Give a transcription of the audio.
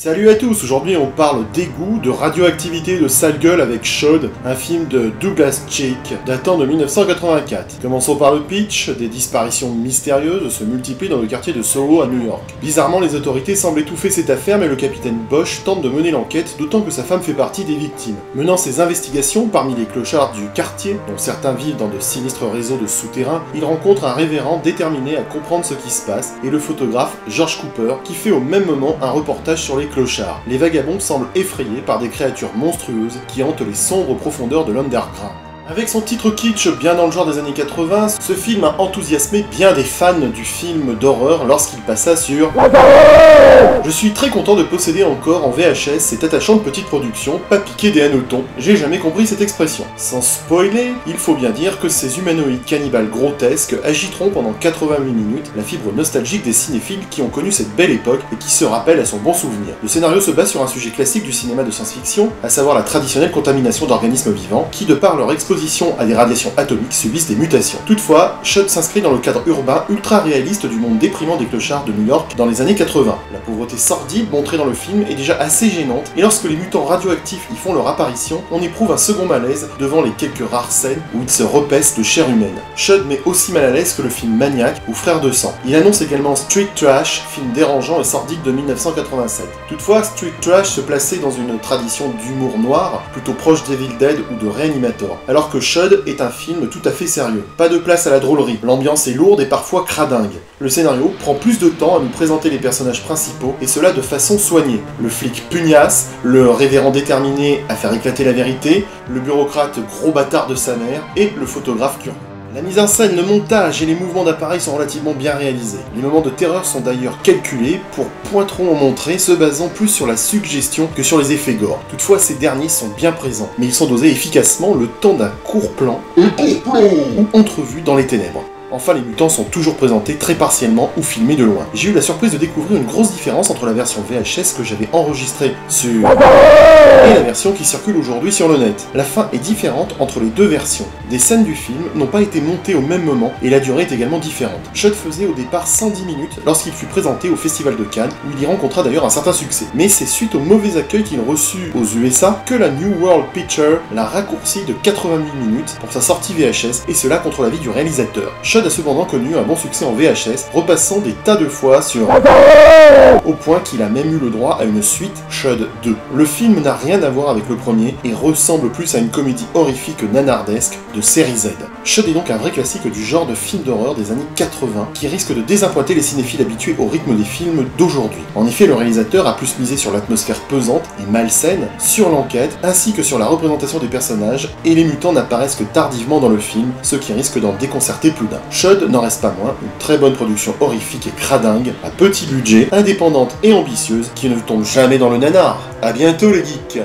Salut à tous, aujourd'hui on parle d'égout, de radioactivité, de sale gueule avec Chaude, un film de Douglas Cheek datant de 1984. Commençons par le pitch, des disparitions mystérieuses se multiplient dans le quartier de Soho à New York. Bizarrement, les autorités semblent étouffer cette affaire, mais le capitaine Bosch tente de mener l'enquête, d'autant que sa femme fait partie des victimes. Menant ses investigations parmi les clochards du quartier, dont certains vivent dans de sinistres réseaux de souterrains, il rencontre un révérend déterminé à comprendre ce qui se passe, et le photographe George Cooper, qui fait au même moment un reportage sur les clochards. Les vagabonds semblent effrayés par des créatures monstrueuses qui hantent les sombres profondeurs de l'underground. Avec son titre kitsch bien dans le genre des années 80, ce film a enthousiasmé bien des fans du film d'horreur lorsqu'il passa sur... Je suis très content de posséder encore en VHS cette attachante petite production, pas piquée des hannetons. J'ai jamais compris cette expression. Sans spoiler, il faut bien dire que ces humanoïdes cannibales grotesques agiteront pendant 88 minutes la fibre nostalgique des cinéphiles qui ont connu cette belle époque et qui se rappellent à son bon souvenir. Le scénario se base sur un sujet classique du cinéma de science-fiction, à savoir la traditionnelle contamination d'organismes vivants qui, de par leur exposition à des radiations atomiques, subissent des mutations. Toutefois, Chud s'inscrit dans le cadre urbain ultra réaliste du monde déprimant des clochards de New York dans les années 80. La pauvreté sordide montrée dans le film est déjà assez gênante, et lorsque les mutants radioactifs y font leur apparition, on éprouve un second malaise devant les quelques rares scènes où ils se repaissent de chair humaine. Chud met aussi mal à l'aise que le film Maniac ou Frères de sang. Il annonce également Street Trash, film dérangeant et sordide de 1987. Toutefois, Street Trash se plaçait dans une tradition d'humour noir, plutôt proche d'Evil Dead ou de Reanimator, alors que Chud est un film tout à fait sérieux. Pas de place à la drôlerie, l'ambiance est lourde et parfois cradingue. Le scénario prend plus de temps à nous présenter les personnages principaux, et cela de façon soignée. Le flic pugnace, le révérend déterminé à faire éclater la vérité, le bureaucrate gros bâtard de sa mère, et le photographe curieux. La mise en scène, le montage et les mouvements d'appareil sont relativement bien réalisés. Les moments de terreur sont d'ailleurs calculés pour pointerons en montrer, se basant plus sur la suggestion que sur les effets gore. Toutefois, ces derniers sont bien présents, mais ils sont dosés efficacement le temps d'un court plan ou entrevu dans les ténèbres. Enfin, les mutants sont toujours présentés très partiellement ou filmés de loin. J'ai eu la surprise de découvrir une grosse différence entre la version VHS que j'avais enregistrée sur... et la version qui circule aujourd'hui sur le net. La fin est différente entre les deux versions. Des scènes du film n'ont pas été montées au même moment et la durée est également différente. Chud faisait au départ 110 minutes lorsqu'il fut présenté au Festival de Cannes, où il y rencontra d'ailleurs un certain succès. Mais c'est suite au mauvais accueil qu'il reçut aux USA que la New World Pictures l'a raccourci de 88 minutes pour sa sortie VHS, et cela contre l'avis du réalisateur. Chud a cependant connu un bon succès en VHS, repassant des tas de fois sur... au point qu'il a même eu le droit à une suite, Chud 2. Le film n'a rien à voir avec le premier et ressemble plus à une comédie horrifique nanardesque de série Z. Chud est donc un vrai classique du genre de film d'horreur des années 80 qui risque de désappointer les cinéphiles habitués au rythme des films d'aujourd'hui. En effet, le réalisateur a plus misé sur l'atmosphère pesante et malsaine, sur l'enquête, ainsi que sur la représentation des personnages, et les mutants n'apparaissent que tardivement dans le film, ce qui risque d'en déconcerter plus d'un. Chud n'en reste pas moins une très bonne production horrifique et cradingue, à petit budget, indépendante et ambitieuse, qui ne tombe jamais dans le nanar. A bientôt les geeks!